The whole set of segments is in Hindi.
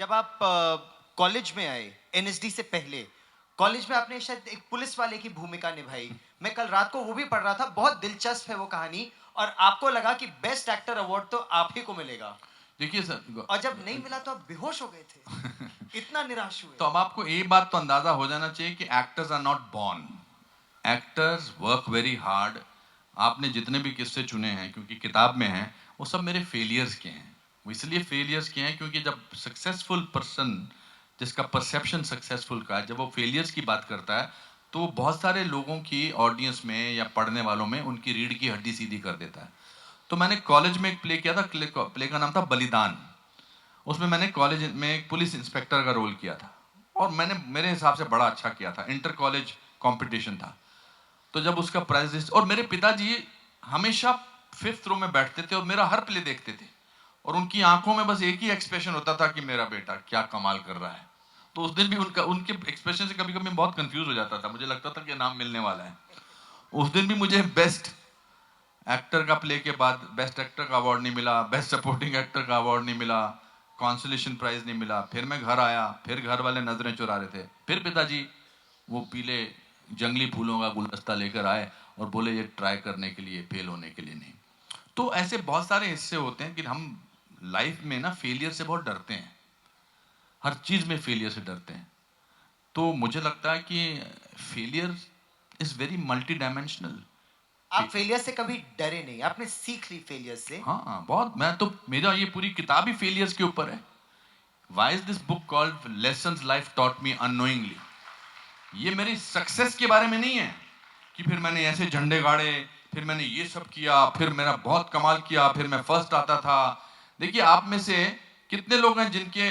जब आप कॉलेज में आए, एनएसडी से पहले, कॉलेज में आपने शायद एक पुलिस वाले की भूमिका निभाई। मैं कल रात को वो भी पढ़ रहा था, बहुत दिलचस्प है वो कहानी। और आपको लगा कि बेस्ट एक्टर अवार्ड तो आप ही को मिलेगा। देखिए सर, और जब नहीं मिला तो आप बेहोश हो गए थे। इतना निराश हुए। तो अब आपको एक बात तो अंदाजा हो जाना चाहिए कि actors are not born, actors work very hard. आपने जितने भी किस्से चुने हैं, क्योंकि किताब में हैं, वो सब मेरे फेलियर्स के हैं। वो इसलिए फेलियर्स के हैं क्योंकि जब सक्सेसफुल पर्सन, जिसका परसेप्शन सक्सेसफुल का है, जब वो फेलियर्स की बात करता है तो बहुत सारे लोगों की ऑडियंस में या पढ़ने वालों में उनकी रीढ़ की हड्डी सीधी कर देता है। तो मैंने कॉलेज में एक प्ले किया था, प्ले का नाम था बलिदान। उसमें मैंने कॉलेज में एक पुलिस इंस्पेक्टर का रोल किया था और मैंने मेरे हिसाब से बड़ा अच्छा किया था। इंटर कॉलेज कंपटीशन था। तो जब उसका प्राइज, और मेरे पिताजी हमेशा 5th रो में बैठते थे और मेरा हर प्ले देखते थे और उनकी आंखों में बस एक ही एक्सप्रेशन होता था कि मेरा बेटा क्या कमाल कर रहा है। तो उस दिन भी उनके एक्सप्रेशन से कभी कभी मैं बहुत कंफ्यूज हो जाता था, मुझे लगता था कि नाम मिलने वाला है। उस दिन भी मुझे बेस्ट एक्टर का प्ले के बाद बेस्ट एक्टर का अवार्ड नहीं मिला, बेस्ट सपोर्टिंग एक्टर का अवार्ड नहीं मिला, कॉन्सोलेशन प्राइज नहीं मिला। फिर मैं घर आया, फिर घर वाले नजरें चुरा रहे थे, फिर पिताजी वो पीले जंगली फूलों का गुलदस्ता लेकर आए और बोले ये ट्राई करने के लिए, फेल होने के लिए नहीं। तो ऐसे बहुत सारे हिस्से होते हैं कि हम लाइफ में ना फेलियर से बहुत डरते हैं, हर चीज में फेलियर से डरते हैं। तो मुझे लगता है कि failure is very multi dimensional. आप फेलियर से कभी डरे नहीं, आपने सीख ली फेलियर से। हाँ बहुत, मैं तो, मेरा ये पूरी किताब ही फेलियर्स के ऊपर है। Why is this book called lessons life taught me unknowingly. ये मेरी सक्सेस के बारे में नहीं है कि फिर मैंने ऐसे झंडे गाड़े, फिर मैंने ये सब किया, फिर मेरा बहुत कमाल किया, फिर मैं फर्स्ट आता था। देखिए, आप में से कितने लोग हैं जिनके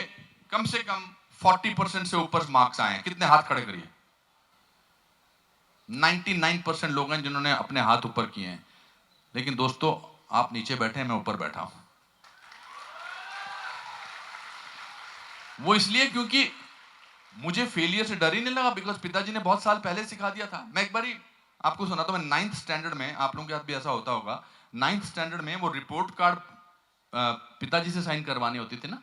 कम से कम 40% से ऊपर मार्क्स आए हैं? कितने हाथ खड़े करिए। 99% लोग हैं जिन्होंने अपने हाथ ऊपर किए हैं। लेकिन दोस्तों, आप नीचे बैठे हैं, मैं ऊपर बैठा हूं। वो इसलिए क्योंकि मुझे फेलियर से डर ही नहीं लगा, बिकॉज पिताजी ने बहुत साल पहले सिखा दिया था। मैं एक बारी आपको सुनाता हूं। मैं 9th स्टैंडर्ड में, आप लोगों के साथ भी ऐसा होता होगा, 9th स्टैंडर्ड में वो रिपोर्ट कार्ड पिताजी से साइन करवानी होती थी ना।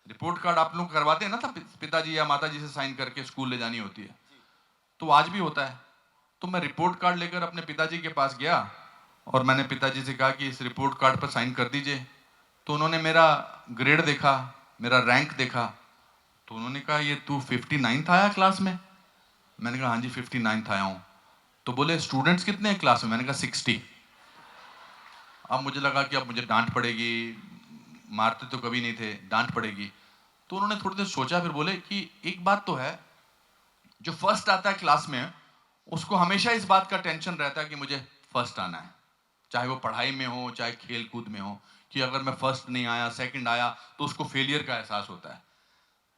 रिपोर्ट कार्ड आप लोग करवाते हैं ना, था पिताजी या माताजी से साइन करके स्कूल ले जानी होती है। तो आज भी होता है। तो मैं रिपोर्ट कार्ड लेकर अपने पिताजी के पास गया और मैंने पिताजी से कहा कि इस रिपोर्ट कार्ड पर साइन कर दीजिए। तो उन्होंने मेरा ग्रेड देखा, मेरा रैंक देखा। तो उन्होंने कहा ये तू 59th आया क्लास में? मैंने कहा हाँ जी 59th आया हूँ। तो बोले स्टूडेंट्स कितने हैं क्लास में? मैंने कहा 60। अब मुझे लगा कि अब मुझे डांट पड़ेगी, मारते तो कभी नहीं थे, डांट पड़ेगी। तो उन्होंने थोड़ी देर सोचा, फिर बोले कि एक बात तो है, जो फर्स्ट आता है क्लास में उसको हमेशा इस बात का टेंशन रहता है कि मुझे फर्स्ट आना है, चाहे वो पढ़ाई में हो चाहे खेल कूद में हो, कि अगर मैं फर्स्ट नहीं आया, सेकंड आया, तो उसको फेलियर का एहसास होता है।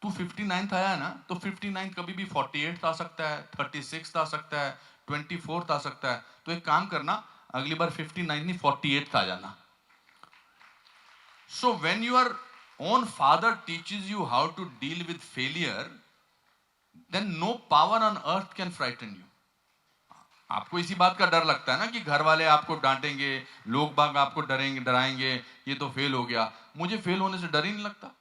तू 59th आया है ना, तो 59th कभी भी 48th आ सकता है, 36th आ सकता है, 24th आ सकता है। तो एक काम करना, अगली बार 59th नहीं 48th आ जाना। So when your own father teaches you how to deal with failure, then no power on earth can frighten you. आपको इसी बात का डर लगता है ना कि घर वाले आपको डांटेंगे, लोग बाग आपको डरेंगे, डराएंगे, ये तो फेल हो गया। मुझे फेल होने से डर ही नहीं लगता।